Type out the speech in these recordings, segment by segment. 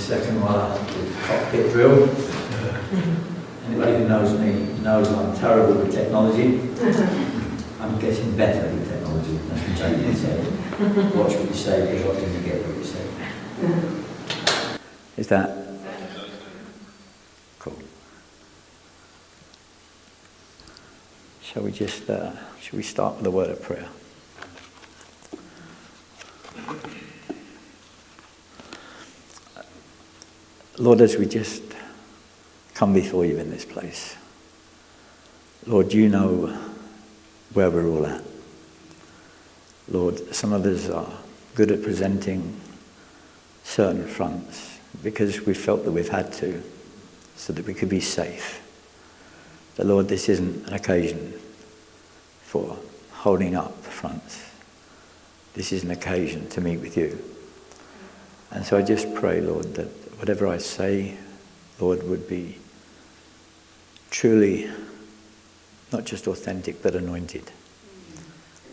second one, the cockpit drill. Anybody who knows me knows I'm terrible with technology. I'm getting better with technology. That's what Jane said. Watch what you say, because often you get what you say. Is that cool? Shall we start with a word of prayer? Lord, as we just come before you in this place, Lord, you know where we're all at. Lord, some of us are good at presenting certain fronts because we felt that we've had to, so that we could be safe. But Lord, this isn't an occasion for holding up the fronts. This is an occasion to meet with you. And so I just pray, Lord, that whatever I say, Lord, would be truly not just authentic but anointed.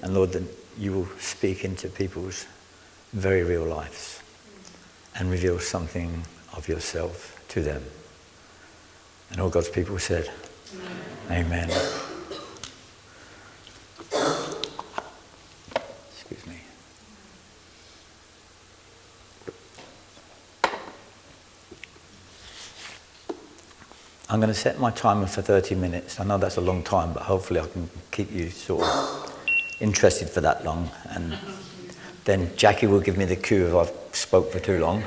And Lord, that you will speak into people's very real lives and reveal something of yourself to them. And all God's people said, Amen. Excuse me. I'm going to set my timer for 30 minutes. I know that's a long time, but hopefully I can keep you sort of interested for that long. And then Jackie will give me the cue if I've spoke for too long.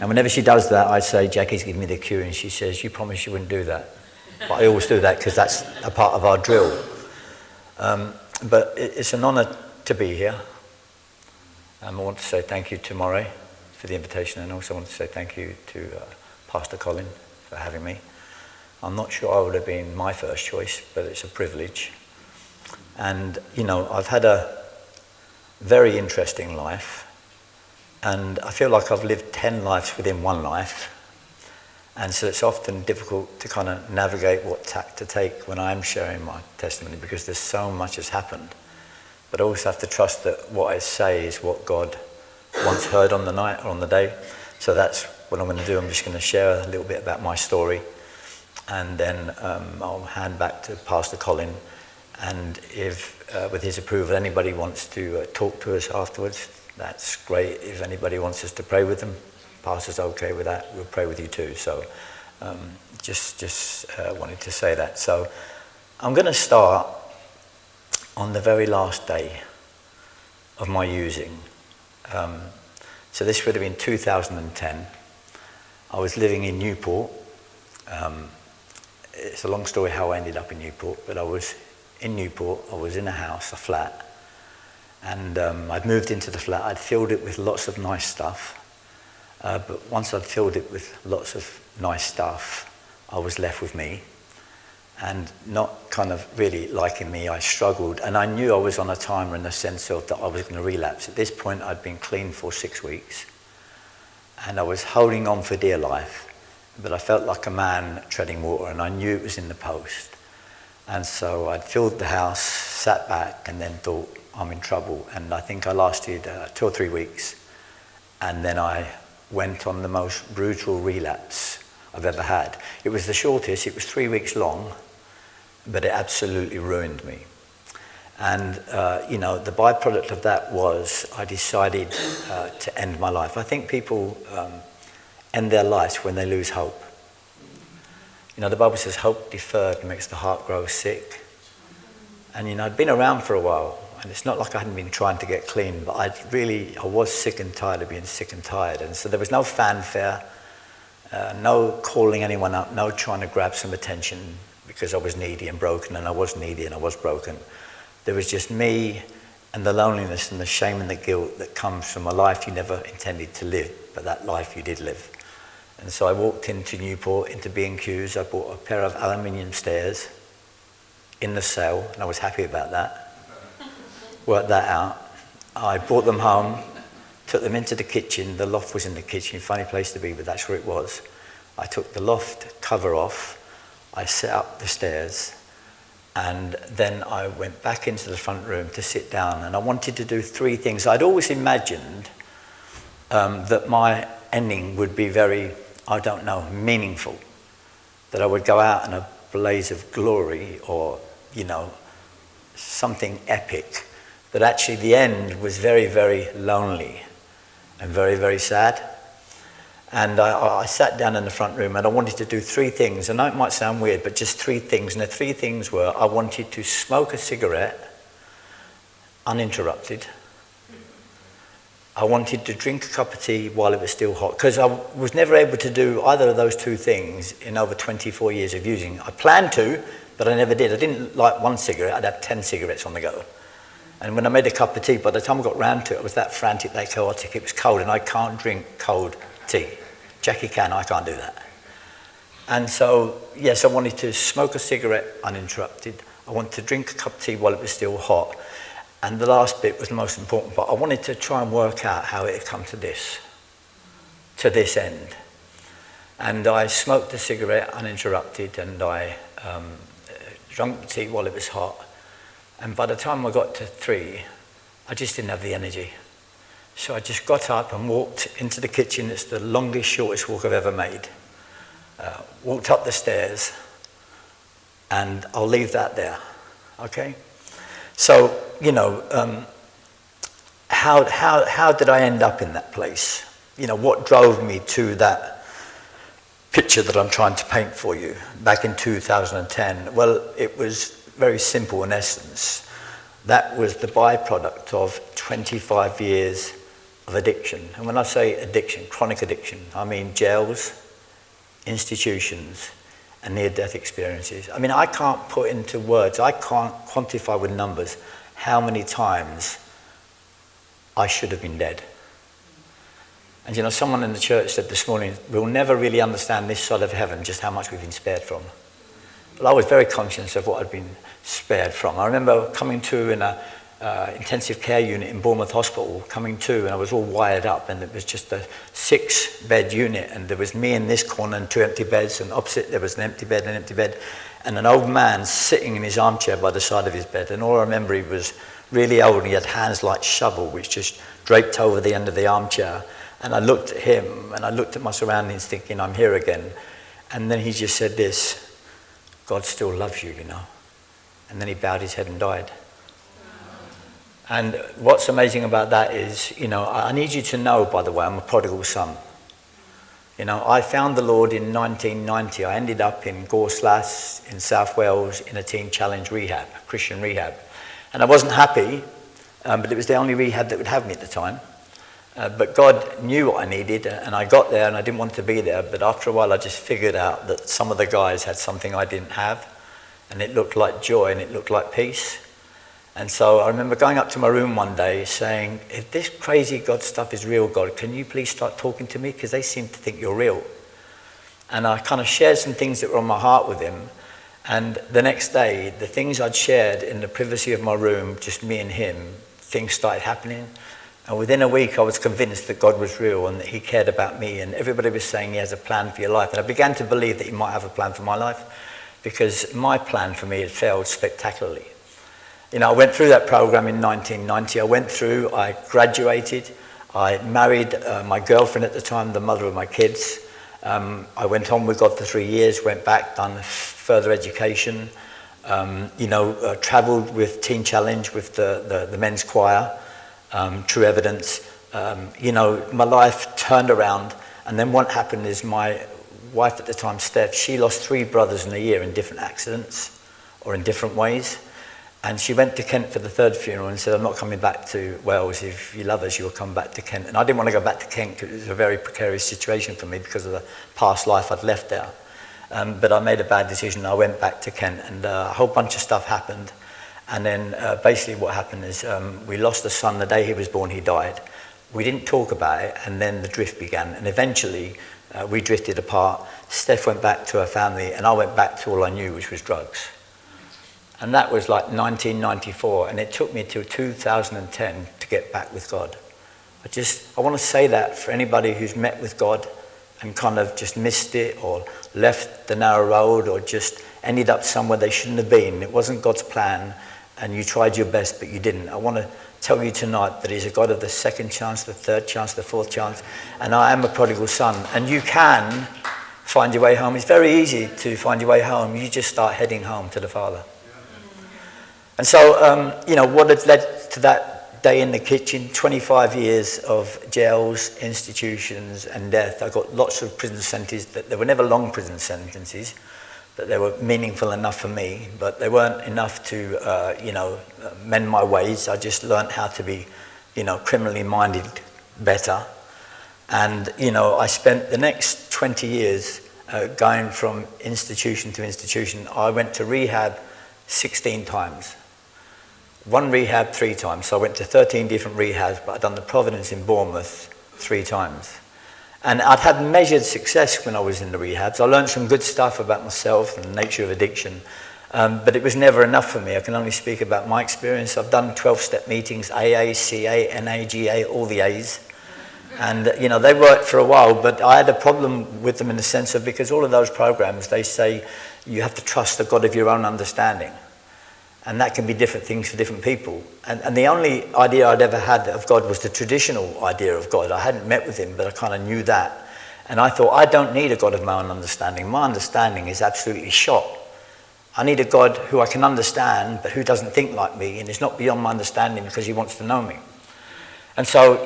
And whenever she does that, I say, Jackie's giving me the cue, and she says, you promised you wouldn't do that. But I always do that because that's a part of our drill. But it's an honour to be here. I want to say thank you to Moray for the invitation, and also want to say thank you to Pastor Colin for having me. I'm not sure I would have been my first choice, but it's a privilege. And, you know, I've had a very interesting life, and I feel like I've lived 10 lives within one life. And so it's often difficult to kind of navigate what tack to take when I'm sharing my testimony, because there's so much has happened. But I also have to trust that what I say is what God once heard on the night or on the day. So that's what I'm going to do. I'm just going to share a little bit about my story, and then I'll hand back to Pastor Colin. And if, with his approval, anybody wants to talk to us afterwards, that's great. If anybody wants us to pray with them, Pastor's okay with that, we'll pray with you too. So just wanted to say that. So I'm going to start on the very last day of my using. So this would have been 2010. I was living in Newport. It's a long story how I ended up in Newport, but I was in Newport. I was in a house, a flat, and I'd moved into the flat. I'd filled it with lots of nice stuff, but once I'd filled it with lots of nice stuff, I was left with me, and not kind of really liking me. I struggled, and I knew I was on a timer in the sense of that I was going to relapse. At this point, I'd been clean for 6 weeks, and I was holding on for dear life, but I felt like a man treading water, and I knew it was in the post. And so I'd filled the house, sat back, and then thought, I'm in trouble. And I think I lasted 2 or 3 weeks, and then I went on the most brutal relapse I've ever had. It was the shortest. It was 3 weeks long, but it absolutely ruined me. And, the byproduct of that was I decided to end my life. I think people end their lives when they lose hope. You know, the Bible says hope deferred makes the heart grow sick. And, I'd been around for a while, and it's not like I hadn't been trying to get clean, but I was sick and tired of being sick and tired. And so there was no fanfare, no calling anyone up, no trying to grab some attention because I was needy and broken, and I was needy and I was broken. There was just me and the loneliness and the shame and the guilt that comes from a life you never intended to live, but that life you did live. And so I walked into Newport, into B&Q's. I bought a pair of aluminium stairs in the sale, and I was happy about that. Worked that out. I brought them home, took them into the kitchen. The loft was in the kitchen, funny place to be, but that's where it was. I took the loft cover off. I set up the stairs, and then I went back into the front room to sit down, and I wanted to do 3 things. I'd always imagined that my ending would be very, I don't know, meaningful. That I would go out in a blaze of glory or, something epic. But actually the end was very, very lonely and very, very sad. And I sat down in the front room and I wanted to do three things. I know it might sound weird, but just three things. And the three things were, I wanted to smoke a cigarette uninterrupted. I wanted to drink a cup of tea while it was still hot, because I was never able to do either of those two things in over 24 years of using. I planned to, but I never did. I didn't like one cigarette, I'd have 10 cigarettes on the go. And when I made a cup of tea, by the time I got round to it, I was that frantic, that chaotic, it was cold, and I can't drink cold tea. Jackie can, I can't do that. And so, yes, I wanted to smoke a cigarette uninterrupted. I wanted to drink a cup of tea while it was still hot. And the last bit was the most important part. I wanted to try and work out how it had come to this end. And I smoked the cigarette uninterrupted, and I drank the tea while it was hot. And by the time I got to 3, I just didn't have the energy. So I just got up and walked into the kitchen. It's the longest, shortest walk I've ever made. Walked up the stairs, and I'll leave that there, okay? So, how did I end up in that place? What drove me to that picture that I'm trying to paint for you back in 2010? Well, it was very simple in essence. That was the byproduct of 25 years of addiction. And when I say addiction, chronic addiction, I mean jails, institutions, and near-death experiences. I mean, I can't put into words, I can't quantify with numbers how many times I should have been dead. And someone in the church said this morning, we'll never really understand this side of heaven, just how much we've been spared from. But I was very conscious of what I'd been spared from. I remember coming to in a intensive care unit in Bournemouth Hospital, coming to, and I was all wired up, and it was just a 6-bed unit, and there was me in this corner and 2 empty beds, and opposite there was an empty bed, and an old man sitting in his armchair by the side of his bed. And all I remember, he was really old, and he had hands like shovel, which just draped over the end of the armchair. And I looked at him, and I looked at my surroundings thinking, I'm here again. And then he just said this, God still loves you, And then he bowed his head and died. And what's amazing about that is, I need you to know, by the way, I'm a prodigal son. I found the Lord in 1990. I ended up in Gorslas in South Wales in a teen challenge rehab, Christian rehab. And I wasn't happy, but it was the only rehab that would have me at the time. But God knew what I needed, and I got there, and I didn't want to be there. But after a while, I just figured out that some of the guys had something I didn't have, and it looked like joy, and it looked like peace. And so I remember going up to my room one day saying, if this crazy God stuff is real, God, can you please start talking to me? Because they seem to think you're real. And I kind of shared some things that were on my heart with him. And the next day, the things I'd shared in the privacy of my room, just me and him, things started happening. And within a week, I was convinced that God was real and that he cared about me. And everybody was saying he has a plan for your life. And I began to believe that he might have a plan for my life, because my plan for me had failed spectacularly. I went through that program in 1990. I graduated. I married my girlfriend at the time, the mother of my kids. I went on with God for 3 years, went back, done further education, traveled with Teen Challenge, with the men's choir, True Evidence. My life turned around, and then what happened is my wife at the time, Steph, she lost 3 brothers in a year in different accidents or in different ways. And she went to Kent for the 3rd funeral and said, I'm not coming back to Wales. If you love us, you'll come back to Kent. And I didn't want to go back to Kent because it was a very precarious situation for me because of the past life I'd left there. But I made a bad decision. I went back to Kent, and a whole bunch of stuff happened. And then basically what happened is we lost a son. The day he was born, he died. We didn't talk about it, and then the drift began. And eventually we drifted apart. Steph went back to her family, and I went back to all I knew, which was drugs. And that was like 1994, and it took me till 2010 to get back with God. I want to say that for anybody who's met with God and kind of just missed it, or left the narrow road, or just ended up somewhere they shouldn't have been. It wasn't God's plan. and you tried your best but you didn't. I want to tell you tonight that he's a God of the second chance, the third chance, the fourth chance, and I am a prodigal son, and you can find your way home. It's very easy to find your way home. You just start heading home to the Father. And so, what had led to that day in the kitchen, 25 years of jails, institutions, and death. I got lots of prison sentences. They were never long prison sentences, but they were meaningful enough for me, but they weren't enough to, mend my ways. I just learned how to be, criminally minded better. And, I spent the next 20 years going from institution to institution. I went to rehab 16 times. One rehab 3 times. So I went to 13 different rehabs, but I'd done the Providence in Bournemouth 3 times. And I'd had measured success when I was in the rehabs. I learned some good stuff about myself and the nature of addiction, but it was never enough for me. I can only speak about my experience. I've done 12-step meetings, AA, CA, NA, GA, all the A's. And, they worked for a while, but I had a problem with them in the sense of, because all of those programs, they say you have to trust the God of your own understanding. And that can be different things for different people. And the only idea I'd ever had of God was the traditional idea of God. I hadn't met with him, but I kind of knew that. And I thought, I don't need a God of my own understanding. My understanding is absolutely shot. I need a God who I can understand, but who doesn't think like me, and is not beyond my understanding because he wants to know me. And so,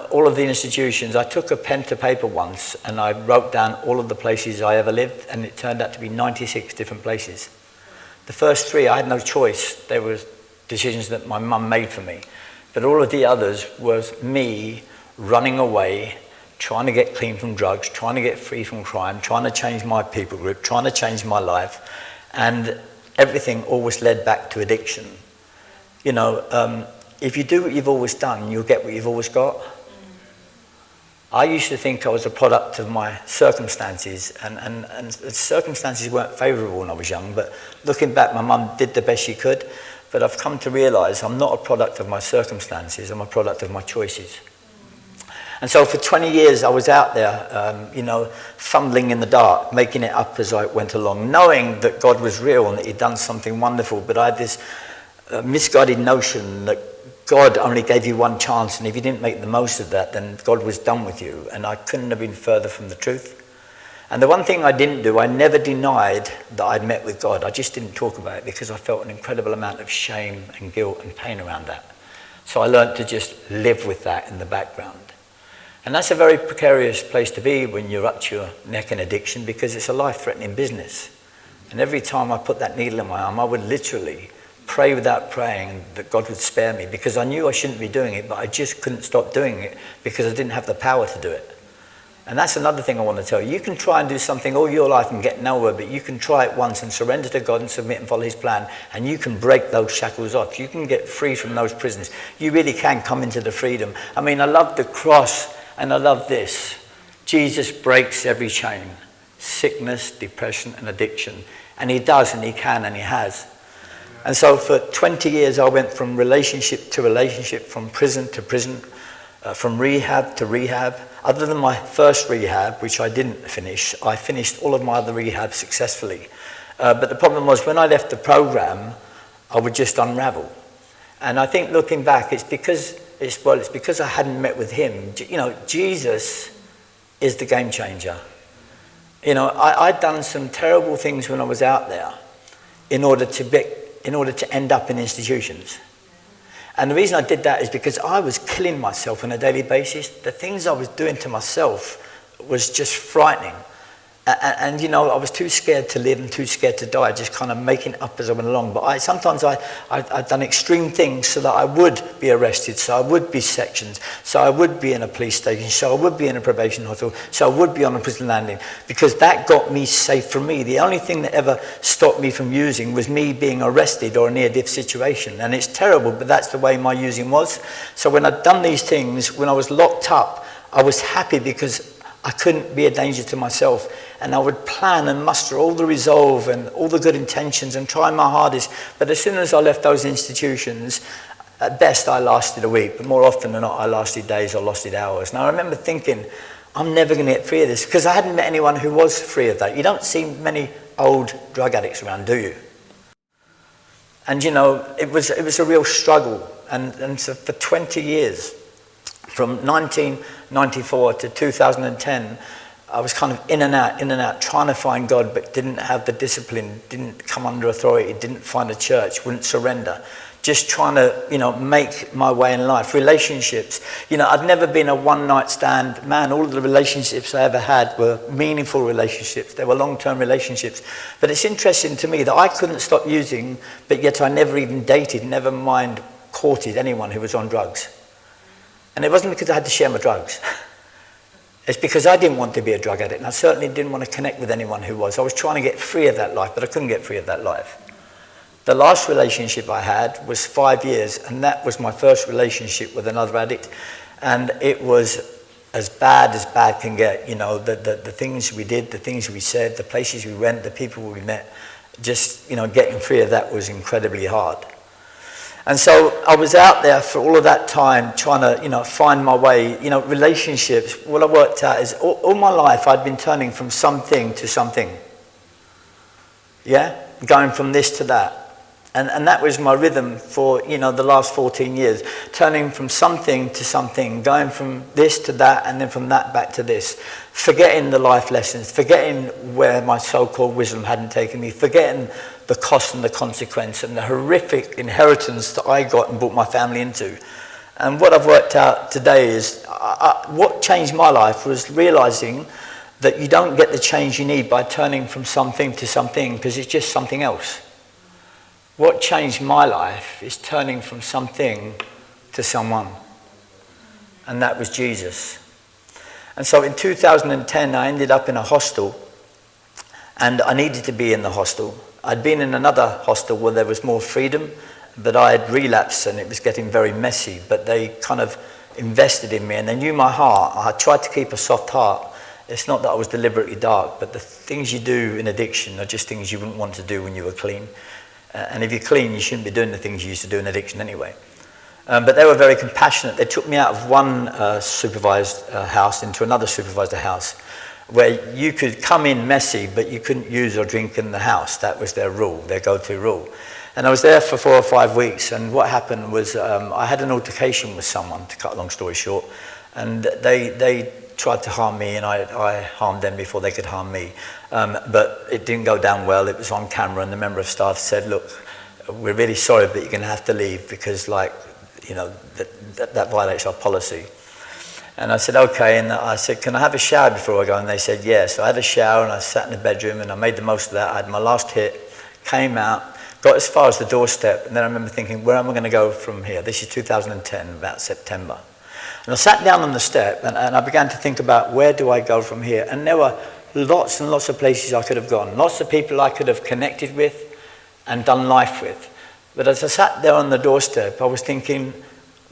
all of the institutions, I took a pen to paper once and I wrote down all of the places I ever lived, and it turned out to be 96 different places. The first 3, I had no choice. They were decisions that my mum made for me. But all of the others was me running away, trying to get clean from drugs, trying to get free from crime, trying to change my people group, trying to change my life. And everything always led back to addiction. If you do what you've always done, you'll get what you've always got. I used to think I was a product of my circumstances, and circumstances weren't favourable when I was young, but looking back, my mum did the best she could, but I've come to realise I'm not a product of my circumstances, I'm a product of my choices. And so for 20 years I was out there, fumbling in the dark, making it up as I went along, knowing that God was real and that he'd done something wonderful, but I had this misguided notion that God only gave you one chance, and if you didn't make the most of that, then God was done with you. And I couldn't have been further from the truth. And the one thing I didn't do, I never denied that I'd met with God. I just didn't talk about it because I felt an incredible amount of shame and guilt and pain around that. So I learned to just live with that in the background. And that's a very precarious place to be when you're up to your neck in addiction, because it's a life-threatening business. And every time I put that needle in my arm, I would literally pray without praying that God would spare me, because I knew I shouldn't be doing it, but I just couldn't stop doing it because I didn't have the power to do it. And that's another thing I want to tell you. You can try and do something all your life and get nowhere, but you can try it once and surrender to God and submit and follow his plan, and you can break those shackles off. You can get free from those prisons. You really can come into the freedom. I mean, I love the cross, and I love this. Jesus breaks every chain. Sickness, depression, and addiction. And he does, and he can, and he has. And so for 20 years, I went from relationship to relationship, from prison to prison, from rehab to rehab. Other than my first rehab, which I didn't finish, I finished all of my other rehabs successfully. But the problem was, when I left the program, I would just unravel. And I think looking back, it's because I hadn't met with him. Jesus is the game changer. I'd done some terrible things when I was out there in order to end up in institutions. And the reason I did that is because I was killing myself on a daily basis. The things I was doing to myself was just frightening. And I was too scared to live and too scared to die, just kind of making it up as I went along. But sometimes I'd done extreme things so that I would be arrested, so I would be sectioned, so I would be in a police station, so I would be in a probation hospital, so I would be on a prison landing, because that got me safe from me. The only thing that ever stopped me from using was me being arrested or a near-death situation. And it's terrible, but that's the way my using was. So when I'd done these things, when I was locked up, I was happy because I couldn't be a danger to myself, and I would plan and muster all the resolve and all the good intentions and try my hardest. But as soon as I left those institutions, at best I lasted a week, but more often than not I lasted days or lasted hours. And I remember thinking, I'm never going to get free of this, because I hadn't met anyone who was free of that. You don't see many old drug addicts around, do you? And you know, it was a real struggle. And so for 20 years, from 1994 to 2010, I was kind of in and out, trying to find God, but didn't have the discipline, didn't come under authority, didn't find a church, wouldn't surrender. Just trying to, you know, make my way in life. Relationships. You know, I'd never been a one-night stand man. All of the relationships I ever had were meaningful relationships. They were long-term relationships. But it's interesting to me that I couldn't stop using, but yet I never even dated, never mind courted anyone who was on drugs. And it wasn't because I had to share my drugs. It's because I didn't want to be a drug addict, and I certainly didn't want to connect with anyone who was. I was trying to get free of that life, but I couldn't get free of that life. The last relationship I had was 5 years, and that was my first relationship with another addict. And it was as bad can get. You know, the things we did, the things we said, the places we went, the people we met, just, you know, getting free of that was incredibly hard. And so I was out there for all of that time trying to, you know, find my way. You know, relationships, what I worked out is all my life I'd been turning from something to something. Yeah? Going from this to that. And that was my rhythm for, you know, the last 14 years. Turning from something to something, going from this to that, and then from that back to this. Forgetting the life lessons, forgetting where my so-called wisdom hadn't taken me, forgetting the cost and the consequence and the horrific inheritance that I got and brought my family into. And what I've worked out today is, what changed my life was realizing that you don't get the change you need by turning from something to something, because it's just something else. What changed my life is turning from something to someone. And that was Jesus. And so in 2010, I ended up in a hostel, and I needed to be in the hostel. I'd been in another hostel where there was more freedom, but I had relapsed and it was getting very messy. But they kind of invested in me, and they knew my heart. I tried to keep a soft heart. It's not that I was deliberately dark, but the things you do in addiction are just things you wouldn't want to do when you were clean. And if you're clean, you shouldn't be doing the things you used to do in addiction anyway. But they were very compassionate. They took me out of one supervised house into another supervised house, where you could come in messy, but you couldn't use or drink in the house. That was their rule, their go-to rule. And I was there for 4 or 5 weeks, and what happened was I had an altercation with someone, to cut a long story short, and they tried to harm me, and I harmed them before they could harm me. But it didn't go down well. It was on camera, and the member of staff said, "Look, we're really sorry, but you're going to have to leave because, like, you know, that violates our policy." And I said, "Okay." And I said, "Can I have a shower before I go?" And they said, "Yes." So I had a shower, and I sat in the bedroom, and I made the most of that. I had my last hit, came out, got as far as the doorstep, and then I remember thinking, where am I going to go from here? This is 2010, about September. And I sat down on the step, and I began to think about, where do I go from here? And there were lots and lots of places I could have gone, lots of people I could have connected with and done life with. But as I sat there on the doorstep, I was thinking,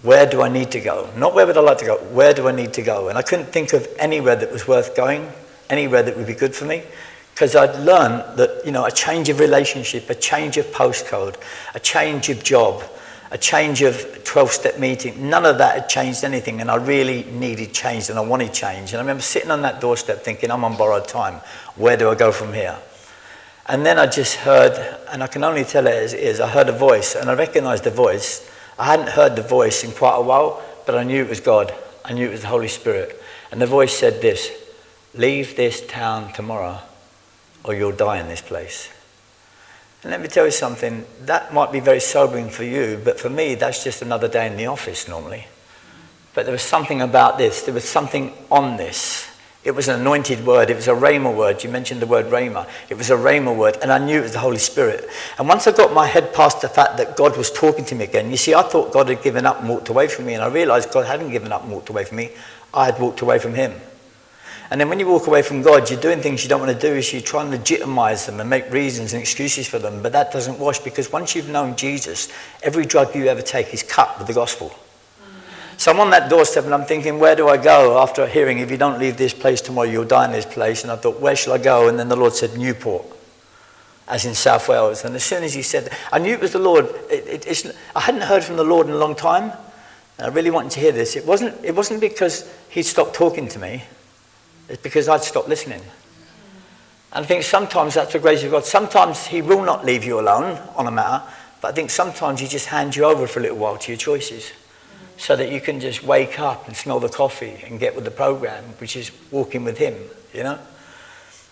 where do I need to go? Not where would I like to go, where do I need to go? And I couldn't think of anywhere that was worth going, anywhere that would be good for me, because I'd learned that, you know, a change of relationship, a change of postcode, a change of job, a change of 12-step meeting, none of that had changed anything, and I really needed change, and I wanted change. And I remember sitting on that doorstep thinking, I'm on borrowed time. Where do I go from here? And then I just heard, and I can only tell it as it is, I heard a voice, and I recognized the voice. I hadn't heard the voice in quite a while, but I knew it was God. I knew it was the Holy Spirit. And the voice said this: "Leave this town tomorrow, or you'll die in this place." And let me tell you something, that might be very sobering for you, but for me, that's just another day in the office normally. But there was something about this, there was something on this. It was an anointed word, it was a rhema word. You mentioned the word rhema. It was a rhema word, and I knew it was the Holy Spirit. And once I got my head past the fact that God was talking to me again, you see, I thought God had given up and walked away from me, and I realized God hadn't given up and walked away from me. I had walked away from him. And then when you walk away from God, you're doing things you don't want to do, so you try and legitimize them and make reasons and excuses for them, but that doesn't wash, because once you've known Jesus, every drug you ever take is cut with the gospel. So I'm on that doorstep and I'm thinking, where do I go? After hearing, if you don't leave this place tomorrow, you'll die in this place. And I thought, where shall I go? And then the Lord said, Newport, as in South Wales. And as soon as he said that, I knew it was the Lord. I hadn't heard from the Lord in a long time. And I really wanted to hear this. It wasn't because he'd stopped talking to me. It's because I'd stopped listening. And I think sometimes that's the grace of God. Sometimes he will not leave you alone on a matter, But I think sometimes he just hands you over for a little while to your choices, so that you can just wake up and smell the coffee and get with the program, which is walking with him, you know?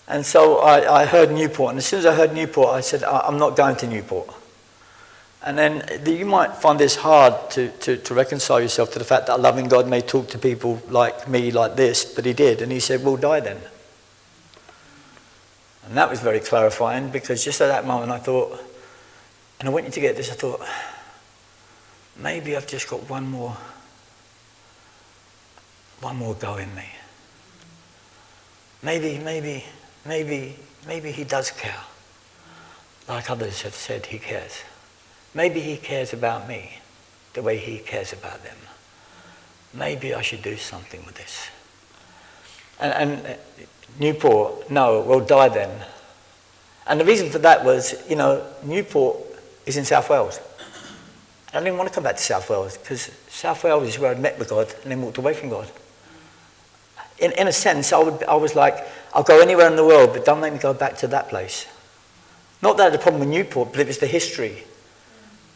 And so I heard Newport, and as soon as I heard Newport, I said, I'm not going to Newport. And then you might find this hard to reconcile yourself to the fact that a loving God may talk to people like me like this, but he did, and he said, well, die then. And that was very clarifying, because just at that moment I thought, and I want you to get this, I thought, maybe I've just got one more go in me. Maybe he does care. Like others have said, he cares. Maybe he cares about me the way he cares about them. Maybe I should do something with this. And Newport, no, well, die then. And the reason for that was, you know, Newport is in South Wales. I didn't want to come back to South Wales, because South Wales is where I'd met with God and then walked away from God. In a sense, I was like, I'll go anywhere in the world, but don't make me go back to that place. Not that I had a problem with Newport, but it was the history.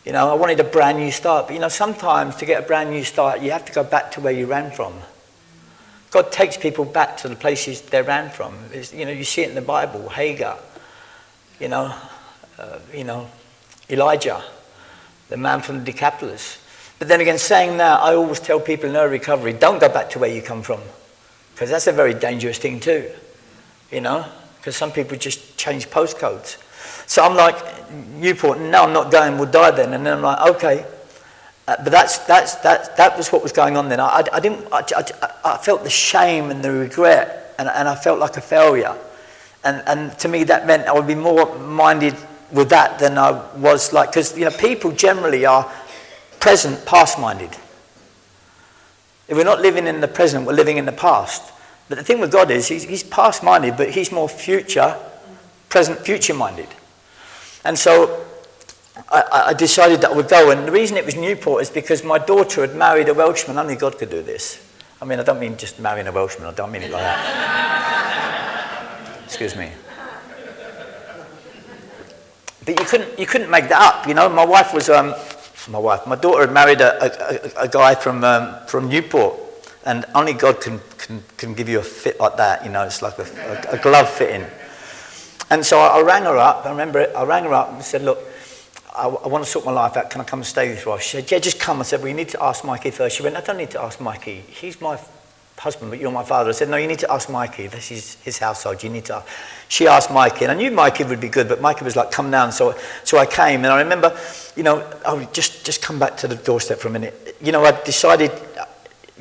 You know, I wanted a brand new start. But, you know, sometimes to get a brand new start, you have to go back to where you ran from. God takes people back to the places they ran from. You know, you see it in the Bible, Hagar, you know, Elijah, the man from the Decapolis. But then again, saying that, I always tell people in early recovery, don't go back to where you come from, because that's a very dangerous thing too, you know, because some people just change postcodes. So I'm like, Newport, no, I'm not going, we'll die then. And then I'm like, okay. But that was what was going on then. I felt the shame and the regret, and I felt like a failure. And to me that meant I would be more minded with that than I was like, because, you know, people generally are present, past-minded. If we're not living in the present, we're living in the past. But the thing with God is, he's past-minded, but he's more present, future-minded. And so I decided that I would go. And the reason it was Newport is because my daughter had married a Welshman. Only God could do this. I mean, I don't mean just marrying a Welshman. I don't mean it like that. Excuse me. But you couldn't make that up, you know. My daughter had married a guy from Newport, and only God can give you a fit like that, you know. It's like a glove fitting. And so I rang her up. I remember it. I rang her up and said, look, I want to sort my life out. Can I come and stay with you? She said, yeah, just come. I said, well, you need to ask Mikey first. She went, I don't need to ask Mikey. He's my husband, but you're my father. I said, no, you need to ask Mikey. This is his household. You need to ask. She asked Mikey, and I knew Mikey would be good, but Mikey was like, come down. So I came, and I remember, you know, oh, just come back to the doorstep for a minute. You know, I decided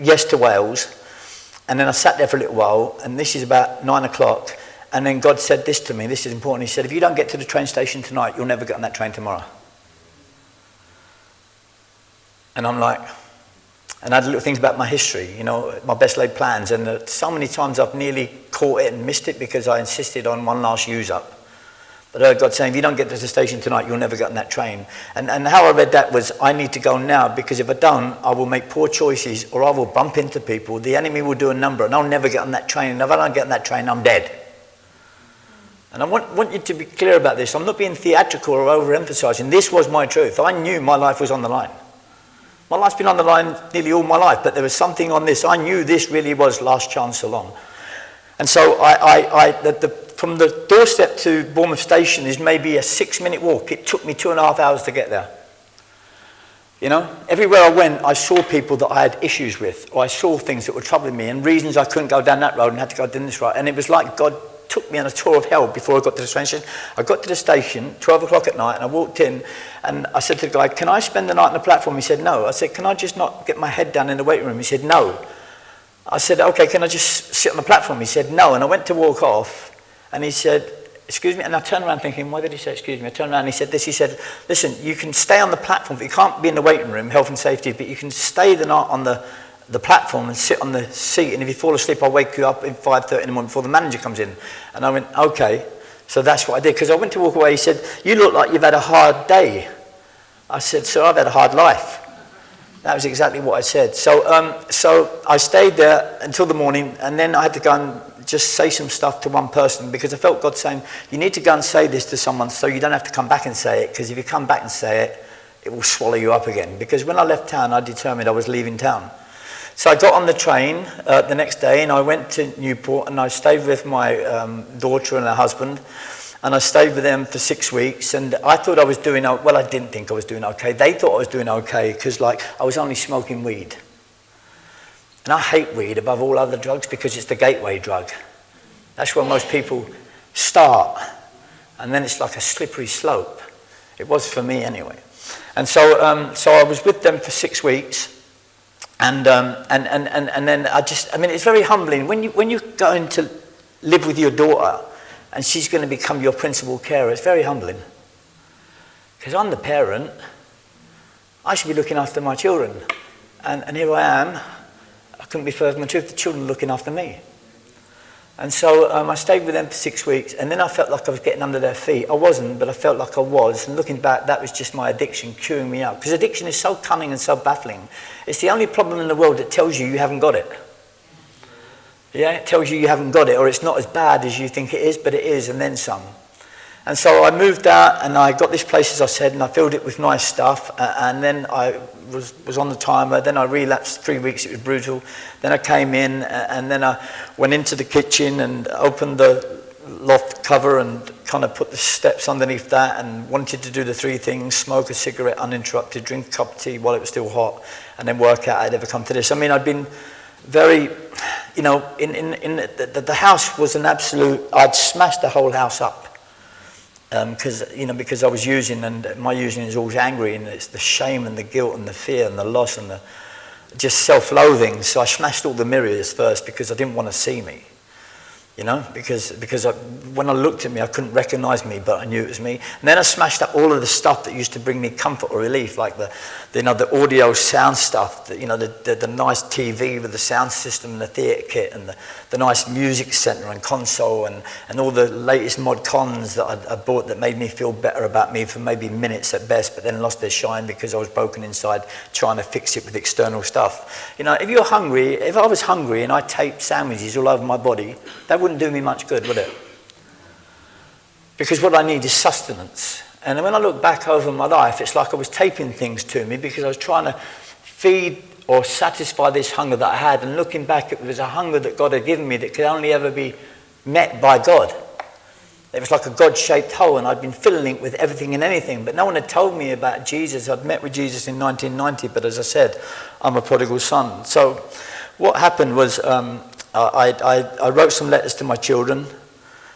yes to Wales, and then I sat there for a little while, and this is about 9 o'clock, and then God said this to me. This is important. He said, if you don't get to the train station tonight, you'll never get on that train tomorrow. And I'm like, and I had little things about my history, you know, my best laid plans, and so many times I've nearly caught it and missed it because I insisted on one last use up. But I heard God saying, if you don't get to the station tonight, you'll never get on that train. And how I read that was, I need to go now, because if I don't, I will make poor choices, or I will bump into people. The enemy will do a number, and I'll never get on that train. And if I don't get on that train, I'm dead. And I want you to be clear about this. I'm not being theatrical or overemphasizing. This was my truth. I knew my life was on the line. My life's been on the line nearly all my life, but there was something on this. I knew this really was last chance along. And so from the doorstep to Bournemouth Station is maybe a 6-minute walk. It took me 2.5 hours to get there. You know, everywhere I went, I saw people that I had issues with, or I saw things that were troubling me, and reasons I couldn't go down that road and had to go down this road. And it was like God took me on a tour of hell before I got to the train station. I got to the station, 12 o'clock at night, and I walked in, and I said to the guy, can I spend the night on the platform? He said, no. I said, can I just not get my head down in the waiting room? He said, no. I said, okay, can I just sit on the platform? He said, no. And I went to walk off, and he said, excuse me. And I turned around thinking, why did he say excuse me? I turned around and he said this. He said, listen, you can stay on the platform, but you can't be in the waiting room, health and safety, but you can stay the night on the platform and sit on the seat, and if you fall asleep, I'll wake you up at 5:30 in the morning before the manager comes in. And I went, okay. So that's what I did, because I went to walk away. He said, you look like you've had a hard day. I said, sir, I've had a hard life. That was exactly what I said. So I stayed there until the morning, and then I had to go and just say some stuff to one person, because I felt God saying, you need to go and say this to someone so you don't have to come back and say it, because if you come back and say it, it will swallow you up again. Because when I left town, I determined I was leaving town. So I got on the train the next day, and I went to Newport, and I stayed with my daughter and her husband, and I stayed with them for 6 weeks. And I thought I was doing well. I didn't think I was doing okay. They thought I was doing okay because, like, I was only smoking weed. And I hate weed above all other drugs because it's the gateway drug. That's where most people start, and then it's like a slippery slope. It was for me anyway. And so I was with them for 6 weeks. And then it's very humbling when you're going to live with your daughter and she's going to become your principal carer. It's very humbling because I'm the parent. I should be looking after my children, and here I am. I couldn't be further from the truth. The children are looking after me. And so I stayed with them for 6 weeks, and then I felt like I was getting under their feet. I wasn't, but I felt like I was. And looking back, that was just my addiction queuing me up. Because addiction is so cunning and so baffling. It's the only problem in the world that tells you you haven't got it. Yeah, it tells you haven't got it, or it's not as bad as you think it is, but it is, and then some. And so I moved out, and I got this place, as I said, and I filled it with nice stuff, and then I was on the timer. Then I relapsed 3 weeks. It was brutal. Then I came in, and then I went into the kitchen and opened the loft cover and kind of put the steps underneath that and wanted to do the 3 things: smoke a cigarette uninterrupted, drink a cup of tea while it was still hot, and then work out. I'd ever come to this. I mean, I'd been very, in the house was an absolute. I'd smashed the whole house up. Because I was using, and my using is always angry, and it's the shame and the guilt and the fear and the loss and the just self-loathing. So I smashed all the mirrors first because I didn't want to see me, because when I looked at me, I couldn't recognize me, but I knew it was me. And then I smashed up all of the stuff that used to bring me comfort or relief, like the audio sound stuff, the nice TV with the sound system and the theatre kit and the nice music centre and console and all the latest mod cons that I bought that made me feel better about me for maybe minutes at best, but then lost their shine because I was broken inside trying to fix it with external stuff. If I was hungry and I taped sandwiches all over my body, that wouldn't do me much good, would it? Because what I need is sustenance. And when I look back over my life, it's like I was taping things to me because I was trying to feed or satisfy this hunger that I had. And looking back, it was a hunger that God had given me that could only ever be met by God. It was like a God-shaped hole, and I'd been filling it with everything and anything. But no one had told me about Jesus. I'd met with Jesus in 1990, but as I said, I'm a prodigal son. So what happened was I wrote some letters to my children.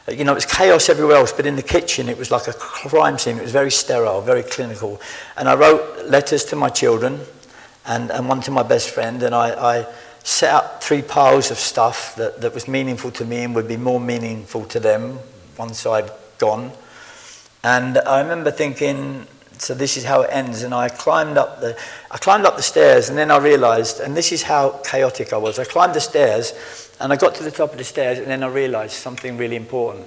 It was chaos everywhere else, but in the kitchen it was like a crime scene. It was very sterile, very clinical. And I wrote letters to my children and one to my best friend, and I set up 3 piles of stuff that was meaningful to me and would be more meaningful to them once I'd gone. And I remember thinking, so this is how it ends. And I climbed up the stairs, and then I realized, and this is how chaotic I was. I climbed the stairs, and I got to the top of the stairs, and then I realized something really important.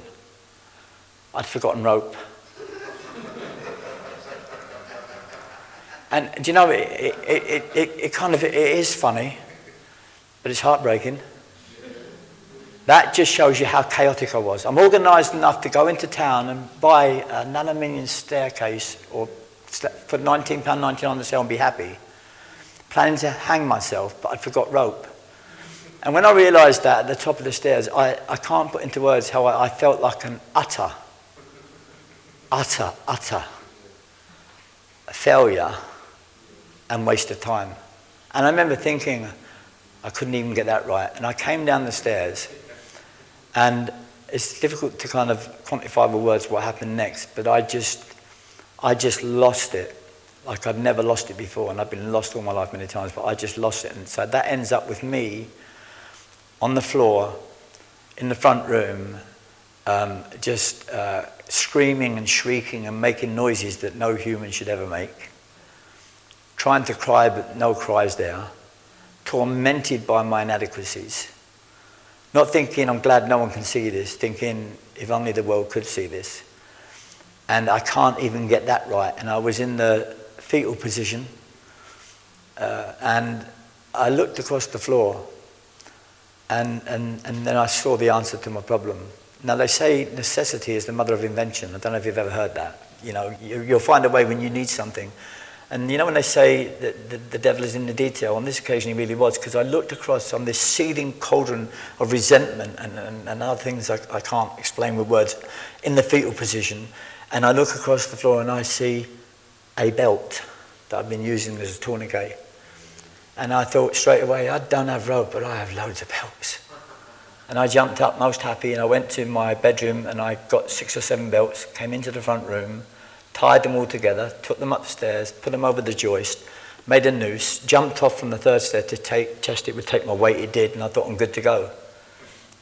I'd forgotten rope. And do you know, it is funny, but it's heartbreaking. That just shows you how chaotic I was. I'm organised enough to go into town and buy an aluminium staircase or for £19.99 on the sale and be happy, planning to hang myself, but I'd forgot rope. And when I realised that at the top of the stairs, I can't put into words how I felt like an utter failure and waste of time. And I remember thinking, I couldn't even get that right. And I came down the stairs, and it's difficult to kind of quantify with words what happened next, but I just lost it. Like I'd never lost it before, and I've been lost all my life many times, but I just lost it. And so that ends up with me on the floor in the front room, just screaming and shrieking and making noises that no human should ever make, trying to cry but no cries there, tormented by my inadequacies, not thinking I'm glad no one can see this, thinking if only the world could see this. And I can't even get that right. And I was in the fetal position, and I looked across the floor, and then I saw the answer to my problem. Now they say necessity is the mother of invention. I don't know if you've ever heard that. You'll find a way when you need something. And you know when they say that the devil is in the detail, on this occasion he really was, because I looked across on this seething cauldron of resentment and other things I can't explain with words, in the fetal position, and I look across the floor and I see a belt that I've been using as a tourniquet. And I thought straight away, I don't have rope, but I have loads of belts. And I jumped up most happy, and I went to my bedroom and I got 6 or 7 belts, came into the front room, tied them all together, took them upstairs, put them over the joist, made a noose, jumped off from the 3rd stair to test it would take my weight. It did, and I thought I'm good to go.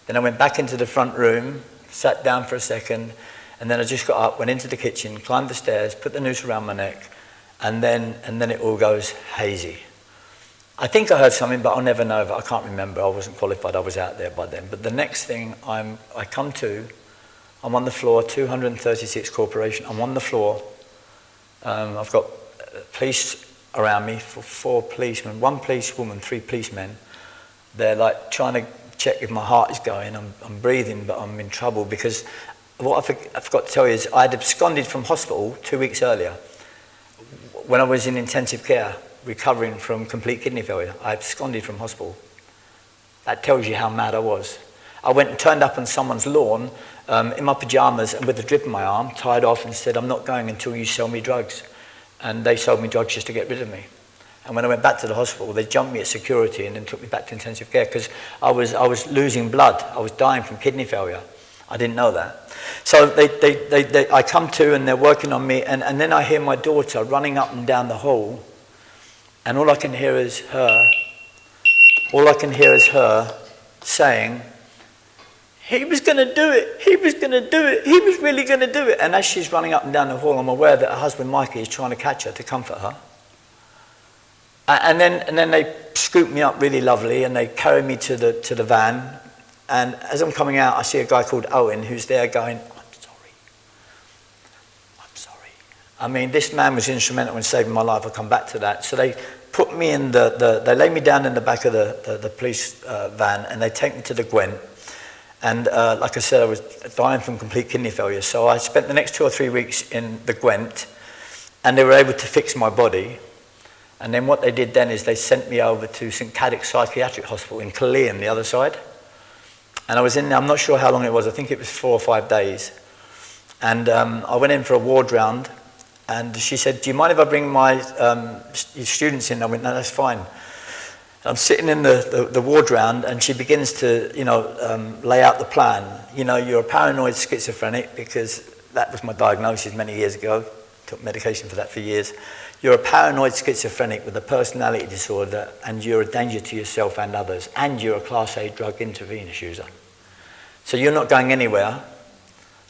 Then I went back into the front room, sat down for a second, and then I just got up, went into the kitchen, climbed the stairs, put the noose around my neck, and then it all goes hazy. I think I heard something, but I'll never know. I can't remember. I wasn't qualified. I was out there by then. But the next thing I come to, I'm on the floor, 236 Corporation. I'm on the floor. I've got police around me, 4 policemen, 1 policewoman, 3 policemen. They're like trying to check if my heart is going. I'm breathing, but I'm in trouble because what I forgot to tell you is I had absconded from hospital 2 weeks earlier when I was in intensive care, recovering from complete kidney failure. I absconded from hospital. That tells you how mad I was. I went and turned up on someone's lawn in my pajamas and with a drip in my arm, tied off, and said, I'm not going until you sell me drugs. And they sold me drugs just to get rid of me. And when I went back to the hospital, they jumped me at security and then took me back to intensive care because I was losing blood. I was dying from kidney failure. I didn't know that. So I come to and they're working on me, and then I hear my daughter running up and down the hall, and all I can hear is her saying, he was going to do it, he was going to do it, he was really going to do it. And as she's running up and down the hall, I'm aware that her husband Mikey is trying to catch her to comfort her. And then they scoop me up really lovely and they carry me to the van. And as I'm coming out, I see a guy called Owen who's there going, I'm sorry. I mean, this man was instrumental in saving my life. I'll come back to that. So they put me in they lay me down in the back of the police van and they take me to the Gwent. And like I said, I was dying from complete kidney failure. So I spent the next 2 or 3 weeks in the Gwent and they were able to fix my body. And then what they did then is they sent me over to St Caddick Psychiatric Hospital in Killeen, the other side. And I was in there, I'm not sure how long it was, I think it was 4 or 5 days. And I went in for a ward round, and she said, do you mind if I bring my students in? I went, no, that's fine. I'm sitting in the ward round, and she begins to, lay out the plan. You're a paranoid schizophrenic, because that was my diagnosis many years ago. Took medication for that for years. You're a paranoid schizophrenic with a personality disorder, and you're a danger to yourself and others, and you're a Class A drug intravenous user. So you're not going anywhere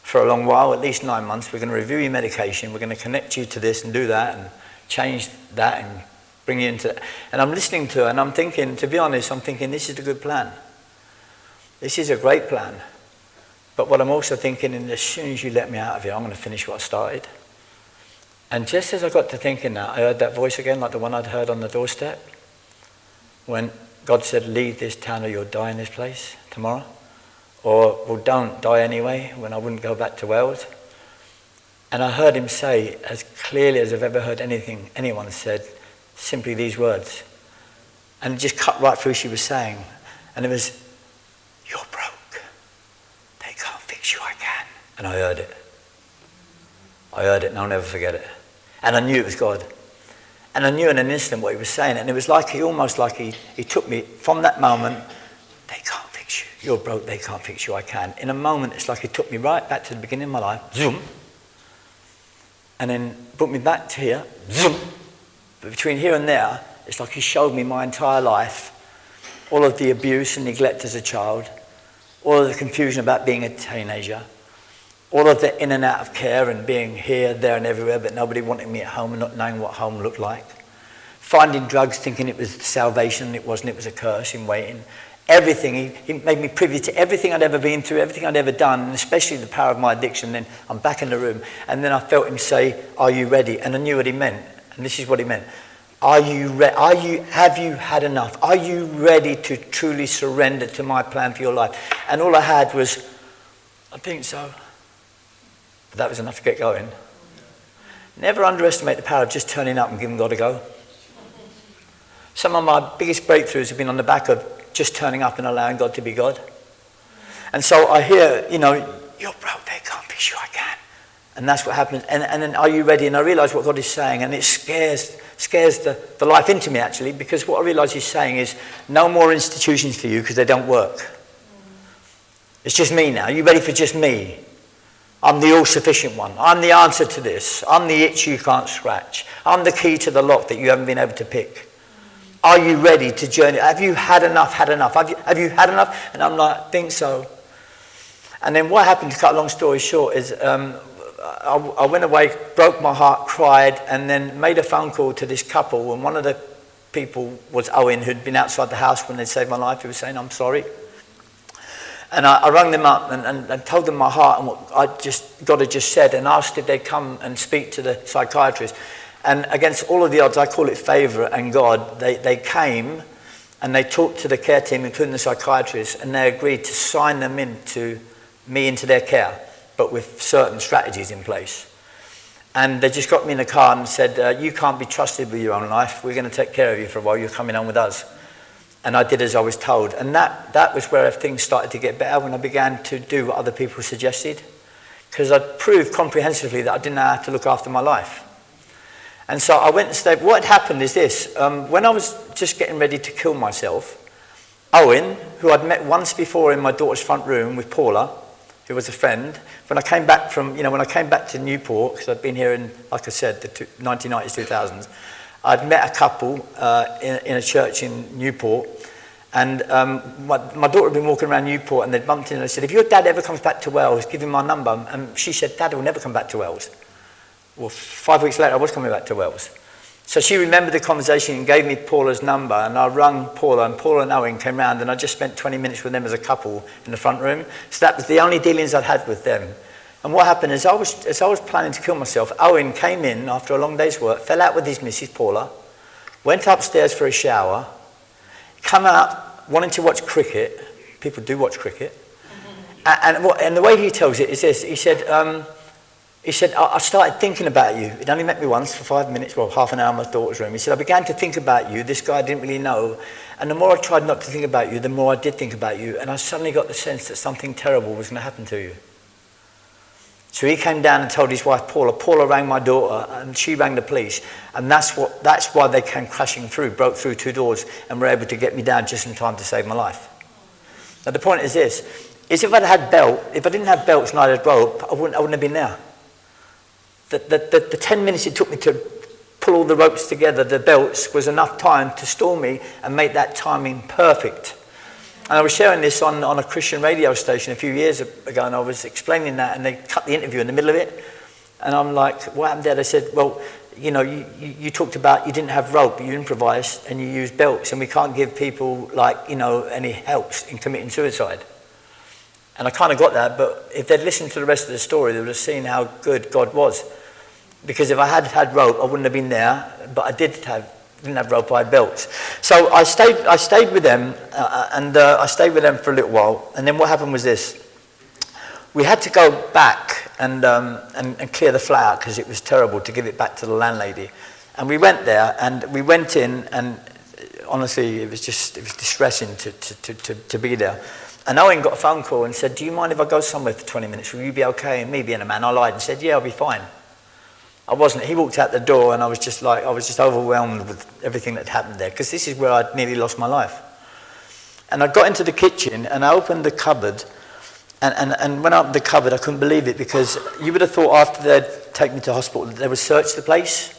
for a long while, at least 9 months. We're going to review your medication. We're going to connect you to this and do that and change that and bring you into... And I'm listening to her and I'm thinking, to be honest, I'm thinking this is a good plan. This is a great plan. But what I'm also thinking, is as soon as you let me out of here, I'm going to finish what I started. And just as I got to thinking that, I heard that voice again, like the one I'd heard on the doorstep, when God said, leave this town or you'll die in this place tomorrow. Or, well, don't die anyway, when I wouldn't go back to Wales. And I heard him say, as clearly as I've ever heard anyone said, simply these words. And it just cut right through what she was saying. And it was, you're broke. They can't fix you, I can. And I heard it. And I'll never forget it. And I knew it was God. And I knew in an instant what he was saying. And it was like almost like he took me from that moment, they can't fix you. You're broke, they can't fix you, I can. In a moment, it's like he took me right back to the beginning of my life, zoom, and then brought me back to here, zoom. But between here and there, it's like he showed me my entire life, all of the abuse and neglect as a child, all of the confusion about being a teenager, all of the in and out of care and being here, there and everywhere, but nobody wanting me at home and not knowing what home looked like. Finding drugs, thinking it was salvation, it wasn't, it was a curse in waiting. Everything, he made me privy to everything I'd ever been through, everything I'd ever done, and especially the power of my addiction. Then I'm back in the room, and then I felt him say, are you ready? And I knew what he meant, and this is what he meant. Have you had enough? Are you ready to truly surrender to my plan for your life? And all I had was, I think so. But that was enough to get going. Never underestimate the power of just turning up and giving God a go. Some of my biggest breakthroughs have been on the back of just turning up and allowing God to be God. And so I hear, you're broke, they can't be sure I can. And that's what happens. And then, are you ready? And I realise what God is saying, and it scares the life into me, actually, because what I realise he's saying is, no more institutions for you because they don't work. It's just me now. Are you ready for just me? I'm the all-sufficient one. I'm the answer to this. I'm the itch you can't scratch. I'm the key to the lock that you haven't been able to pick. Are you ready to journey? Have you had enough? Have you had enough? And I'm like, I think so. And then what happened, to cut a long story short, is I went away, broke my heart, cried, and then made a phone call to this couple. And one of the people was Owen, who'd been outside the house when they saved my life. He was saying, I'm sorry. And I rang them up and told them my heart and what God had just said, and asked if they'd come and speak to the psychiatrist. And against all of the odds, I call it favour and God, they came and they talked to the care team, including the psychiatrist, and they agreed to sign them into their care, but with certain strategies in place. And they just got me in the car and said, you can't be trusted with your own life. We're going to take care of you for a while. You're coming on with us. And I did as I was told. And that was where things started to get better, when I began to do what other people suggested. Because I proved comprehensively that I didn't know how to look after my life. And so I went and stayed. What had happened is this. When I was just getting ready to kill myself, Owen, who I'd met once before in my daughter's front room with Paula, who was a friend, when I came back to Newport, because I'd been here in, like I said, the 1990s, 2000s, I'd met a couple in a church in Newport, and my daughter had been walking around Newport, and they'd bumped in and they said, if your dad ever comes back to Wales, give him my number. And she said, Dad will never come back to Wales. Well, 5 weeks later, I was coming back to Wales. So she remembered the conversation and gave me Paula's number, and I rang Paula, and Paula and Owen came round, and I just spent 20 minutes with them as a couple in the front room. So that was the only dealings I'd had with them. And what happened is, as I was planning to kill myself, Owen came in after a long day's work, fell out with his missus, Paula, went upstairs for a shower, come out wanting to watch cricket. People do watch cricket. And the way he tells it is this. He said, I started thinking about you. He'd only met me once for 5 minutes, well, half an hour in my daughter's room. He said, I began to think about you. This guy I didn't really know. And the more I tried not to think about you, the more I did think about you. And I suddenly got the sense that something terrible was going to happen to you. So he came down and told his wife, Paula. Paula rang my daughter, and she rang the police. And that's why they came crashing through, broke through 2 doors, and were able to get me down just in time to save my life. Now, the point is this, is if I didn't have belts and I had rope, I wouldn't have been there. The 10 minutes it took me to pull all the ropes together, the belts, was enough time to stall me and make that timing perfect. And I was sharing this on a Christian radio station a few years ago, and I was explaining that, and they cut the interview in the middle of it. And I'm like, what happened there? They said, well, you talked about you didn't have rope, you improvised, and you used belts, and we can't give people, any helps in committing suicide. And I kind of got that, but if they'd listened to the rest of the story, they would have seen how good God was. Because if I had had rope, I wouldn't have been there, but I didn't have rope, I had belts. So I stayed with them, and I stayed with them for a little while. And then what happened was this. We had to go back and clear the flat out because it was terrible, to give it back to the landlady. And we went there, and we went in, and honestly, it was distressing to be there. And Owen got a phone call and said, do you mind if I go somewhere for 20 minutes? Will you be okay? And me being a man, I lied and said, yeah, I'll be fine. I wasn't. He walked out the door, and I was just overwhelmed with everything that happened there, because this is where I'd nearly lost my life. And I got into the kitchen, and I opened the cupboard, and when I opened the cupboard, I couldn't believe it, because you would have thought after they'd taken me to hospital that they would search the place,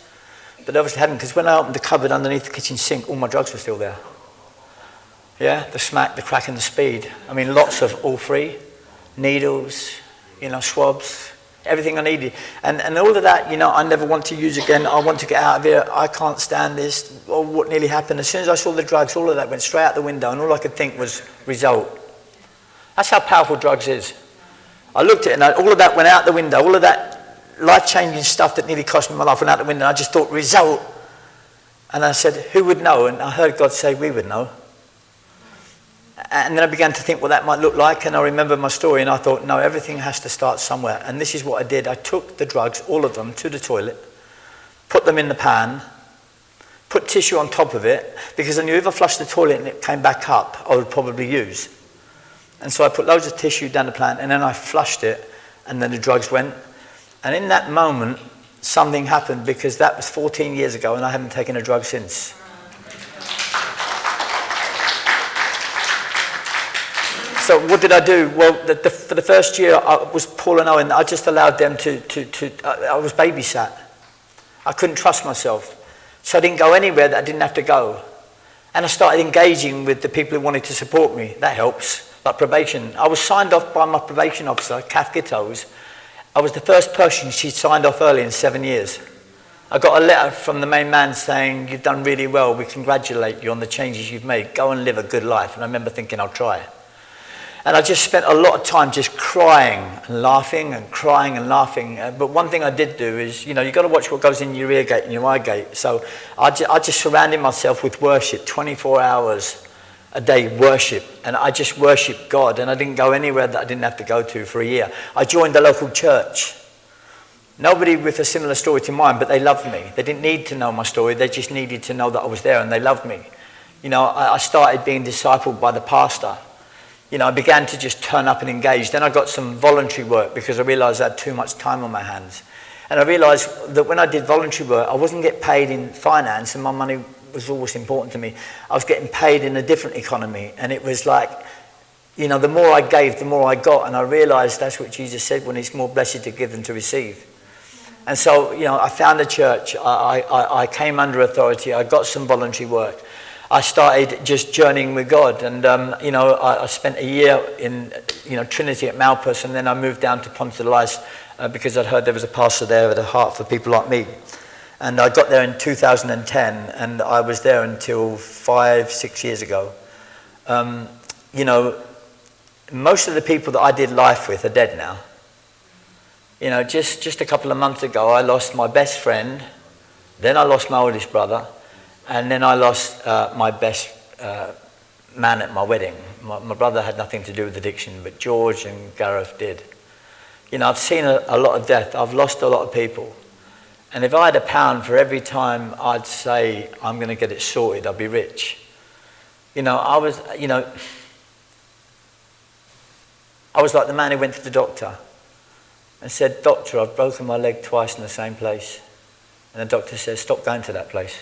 but they obviously hadn't, because when I opened the cupboard underneath the kitchen sink, all my drugs were still there. Yeah, the smack, the crack, and the speed. I mean, lots of all free, needles, swabs, everything I needed. And all of that, I never want to use again. I want to get out of here. I can't stand this. Or what nearly happened. As soon as I saw the drugs, all of that went straight out the window, and all I could think was result. That's how powerful drugs is. I looked at it, and all of that went out the window. All of that life-changing stuff that nearly cost me my life went out the window. And I just thought, result. And I said, who would know? And I heard God say, we would know. And then I began to think what that might look like, and I remember my story, and I thought, no, everything has to start somewhere. And this is what I did. I took the drugs, all of them, to the toilet, put them in the pan, put tissue on top of it, because I knew if I flushed the toilet and it came back up, I would probably use. And so I put loads of tissue down the pan, and then I flushed it, and then the drugs went. And in that moment, something happened, because that was 14 years ago, and I haven't taken a drug since. So what did I do? Well, for the first year, I was Paul and Owen. I just allowed them I was babysat. I couldn't trust myself. So I didn't go anywhere that I didn't have to go. And I started engaging with the people who wanted to support me. That helps. Like probation. I was signed off by my probation officer, Kath Gittos. I was the first person she'd signed off early in 7 years. I got a letter from the main man saying, "You've done really well. We congratulate you on the changes you've made. Go and live a good life." And I remember thinking, I'll try. And I just spent a lot of time just crying and laughing and crying and laughing. But one thing I did do is, you've got to watch what goes in your ear gate and your eye gate. So I just surrounded myself with worship, 24 hours a day worship. And I just worshiped God. And I didn't go anywhere that I didn't have to go to for a year. I joined the local church. Nobody with a similar story to mine, but they loved me. They didn't need to know my story. They just needed to know that I was there, and they loved me. I started being discipled by the pastor. I began to just turn up and engage. Then I got some voluntary work because I realized I had too much time on my hands. And I realized that when I did voluntary work, I wasn't getting paid in finance, and my money was always important to me. I was getting paid in a different economy. And it was like, the more I gave, the more I got. And I realized that's what Jesus said, when it's more blessed to give than to receive. And so, I found a church. I came under authority. I got some voluntary work. I started just journeying with God, and I spent a year in Trinity at Malpas, and then I moved down to Pontarlice because I'd heard there was a pastor there with a heart for people like me. And I got there in 2010, and I was there until 5-6 years ago. Most of the people that I did life with are dead now. Just a couple of months ago, I lost my best friend, then I lost my oldest brother, and then I lost my best man at my wedding. My brother had nothing to do with addiction, but George and Gareth did. I've seen a lot of death. I've lost a lot of people. And if I had £1 for every time I'd say, I'm going to get it sorted, I'd be rich. I was like the man who went to the doctor and said, "Doctor, I've broken my leg twice in the same place." And the doctor says, "Stop going to that place."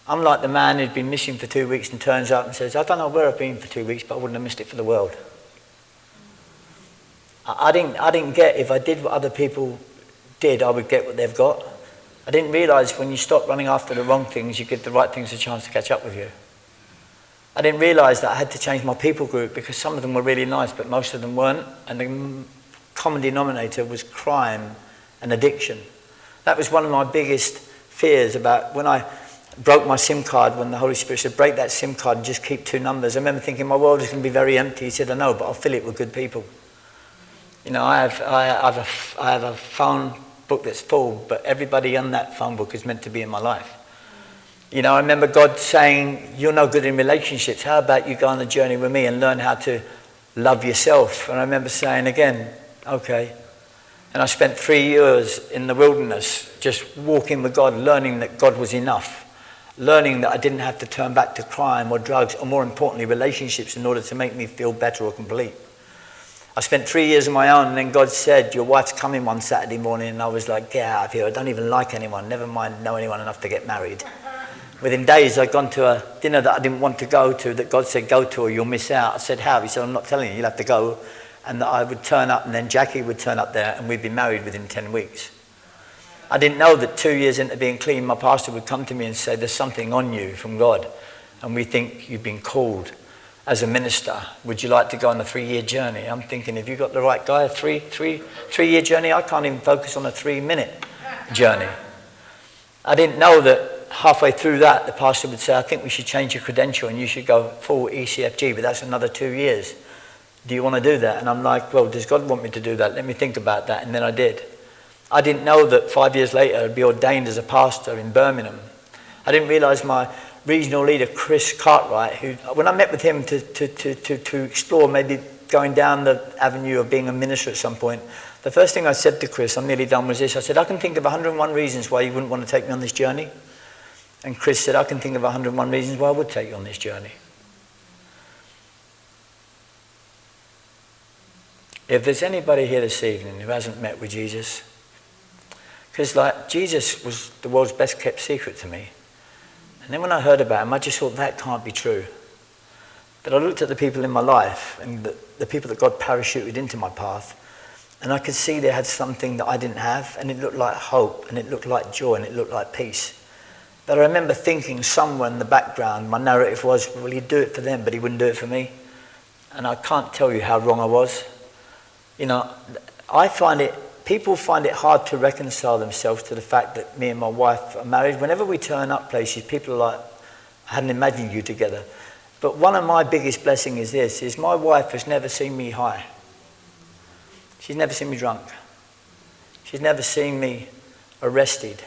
I'm like the man who'd been missing for 2 weeks and turns up and says, "I don't know where I've been for 2 weeks, but I wouldn't have missed it for the world." I didn't get, if I did what other people did, I would get what they've got. I didn't realise when you stop running after the wrong things, you give the right things a chance to catch up with you. I didn't realise that I had to change my people group, because some of them were really nice, but most of them weren't. And the common denominator was crime and addiction. That was one of my biggest fears about when I broke my SIM card, when the Holy Spirit said, "Break that SIM card and just keep 2 numbers." I remember thinking my world is going to be very empty. He said, "I know, but I'll fill it with good people." I have a phone book that's full, but everybody on that phone book is meant to be in my life. I remember God saying, "You're no good in relationships. How about you go on a journey with me and learn how to love yourself?" And I remember saying again, "Okay." And I spent 3 years in the wilderness just walking with God, learning that God was enough. Learning that I didn't have to turn back to crime or drugs, or more importantly, relationships, in order to make me feel better or complete. I spent 3 years on my own, and then God said, "Your wife's coming one Saturday morning." And I was like, "Get out of here. I don't even like anyone. Never mind know anyone enough to get married." Within days, I'd gone to a dinner that I didn't want to go to, that God said, "Go to or you'll miss out." I said, "How?" He said, "I'm not telling you. You'll have to go." And that I would turn up, and then Jackie would turn up there, and we'd be married within 10 weeks. I didn't know that 2 years into being clean, my pastor would come to me and say, "There's something on you from God, and we think you've been called as a minister. Would you like to go on a 3-year journey?" I'm thinking, have you got the right guy? A three-year journey? I can't even focus on a 3-minute journey. I didn't know that halfway through that, the pastor would say, "I think we should change your credential and you should go full ECFG, but that's another 2 years. Do you want to do that?" And I'm like, "Well, does God want me to do that? Let me think about that." And then I did. I didn't know that 5 years later I'd be ordained as a pastor in Birmingham. I didn't realise my regional leader, Chris Cartwright, who, when I met with him to explore maybe going down the avenue of being a minister at some point, the first thing I said to Chris, I'm nearly done, was this. I said, I can think of 101 reasons why you wouldn't want to take me on this journey. And Chris said, I can think of 101 reasons why I would take you on this journey. If there's anybody here this evening who hasn't met with Jesus, because like Jesus was the world's best kept secret to me. And then when I heard about him, I just thought that can't be true. But I looked at the people in my life and the people that God parachuted into my path, and I could see they had something that I didn't have, and it looked like hope, and it looked like joy, and it looked like peace. But I remember thinking somewhere in the background, my narrative was, well, he'd do it for them, but he wouldn't do it for me. And I can't tell you how wrong I was. You know, people find it hard to reconcile themselves to the fact that me and my wife are married. Whenever we turn up places, people are like, I hadn't imagined you together. But one of my biggest blessings is this, is my wife has never seen me high. She's never seen me drunk. She's never seen me arrested.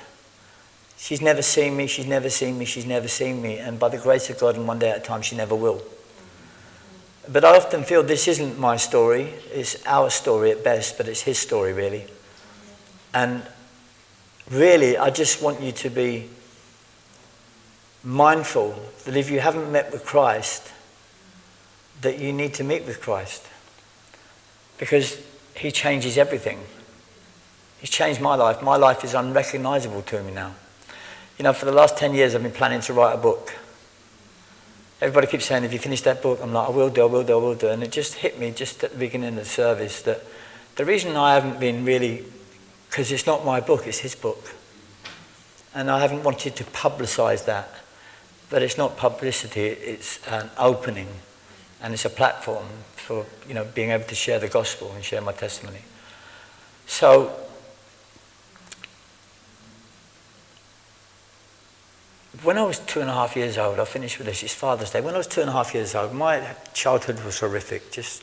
She's never seen me, she's never seen me, she's never seen me. And by the grace of God, and one day at a time, she never will. But I often feel this isn't my story, it's our story at best, but it's his story really. And really, I just want you to be mindful that if you haven't met with Christ, that you need to meet with Christ. Because he changes everything. He's changed my life. My life is unrecognizable to me now. You know, for the last 10 years, I've been planning to write a book. Everybody keeps saying, have you finished that book? I'm like, I will do. And it just hit me just at the beginning of the service that the reason I haven't been really, because it's not my book, it's his book. And I haven't wanted to publicize that. But it's not publicity, it's an opening. And it's a platform for, you know, being able to share the gospel and share my testimony. So, when I was 2.5 years old, I'll finish with this, it's Father's Day. When I was 2.5 years old, my childhood was horrific, just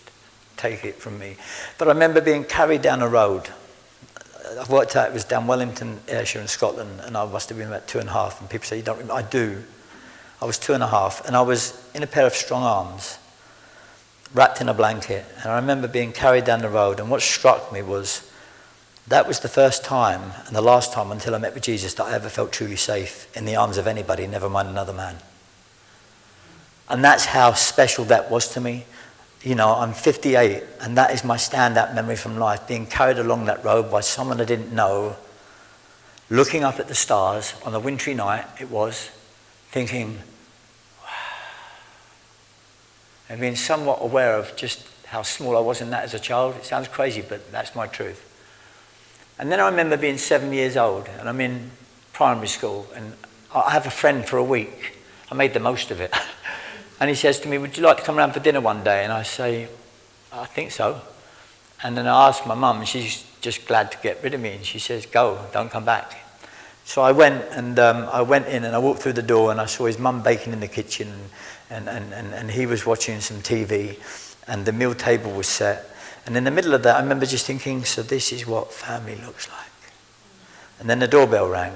take it from me. But I remember being carried down a road. I've worked out it was down Wellington, Ayrshire in Scotland, and I must have been about 2.5, and people say, you don't remember? I do. I was 2.5, and I was in a pair of strong arms, wrapped in a blanket, and I remember being carried down the road, and what struck me was, that was the first time and the last time until I met with Jesus that I ever felt truly safe in the arms of anybody, never mind another man. And that's how special that was to me. You know, I'm 58 and that is my stand-up memory from life, being carried along that road by someone I didn't know, looking up at the stars on a wintry night it was, thinking, wow. And being somewhat aware of just how small I was in that as a child. It sounds crazy, but that's my truth. And then I remember being 7 years old and I'm in primary school and I have a friend for a week. I made the most of it. And he says to me, would you like to come around for dinner one day? And I say, I think so. And then I asked my mum and she's just glad to get rid of me. And she says, go, don't come back. So I went and I went in and I walked through the door and I saw his mum baking in the kitchen and he was watching some TV and the meal table was set. And in the middle of that, I remember just thinking, so this is what family looks like. And then the doorbell rang.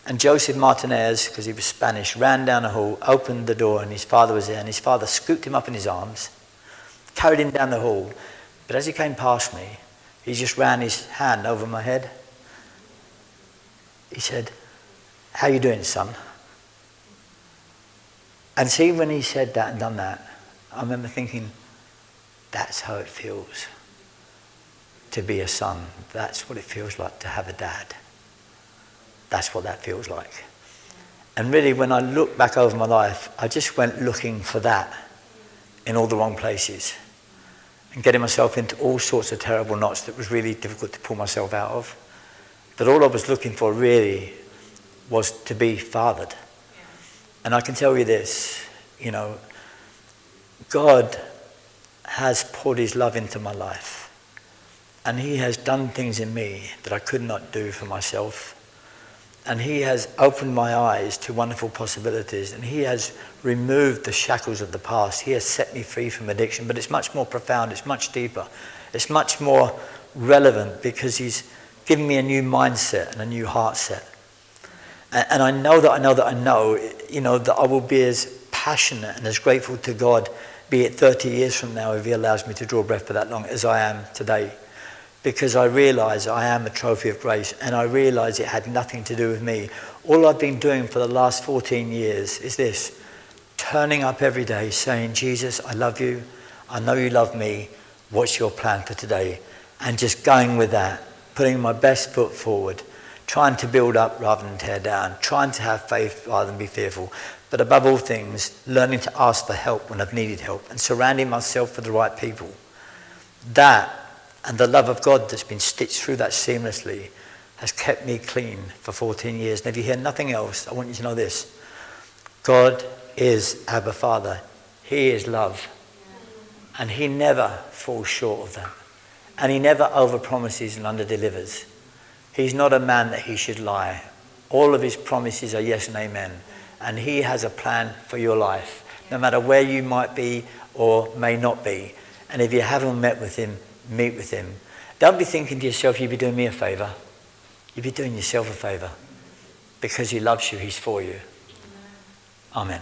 And Joseph Martinez, because he was Spanish, ran down the hall, opened the door, and his father was there. And his father scooped him up in his arms, carried him down the hall. But as he came past me, he just ran his hand over my head. He said, how you doing, son? And see, when he said that and done that, I remember thinking, that's how it feels to be a son. That's what it feels like to have a dad. That's what that feels like. And really, when I look back over my life, I just went looking for that in all the wrong places and getting myself into all sorts of terrible knots that was really difficult to pull myself out of. But all I was looking for really was to be fathered. And I can tell you this, you know, God has poured his love into my life. And he has done things in me that I could not do for myself. And he has opened my eyes to wonderful possibilities. And he has removed the shackles of the past. He has set me free from addiction. But it's much more profound. It's much deeper. It's much more relevant because he's given me a new mindset and a new heart set. And I know that I will be as passionate and as grateful to God, be it 30 years from now, if he allows me to draw breath for that long, as I am today. because I realise I am a trophy of grace, and I realise it had nothing to do with me. All I've been doing for the last 14 years is this: turning up every day saying, Jesus, I love you. I know you love me. What's your plan for today? And just going with that, putting my best foot forward, trying to build up rather than tear down, trying to have faith rather than be fearful. But above all things, learning to ask for help when I've needed help and surrounding myself with the right people. That and the love of God that's been stitched through that seamlessly has kept me clean for 14 years. And if you hear nothing else, I want you to know this: God is Abba Father. He is love. And he never falls short of that. And he never overpromises and underdelivers. He's not a man that he should lie. All of his promises are yes and amen. And he has a plan for your life, no matter where you might be or may not be. And if you haven't met with him, meet with him. Don't be thinking to yourself, you'd be doing me a favour. You'd be doing yourself a favour. Because he loves you, he's for you. Amen.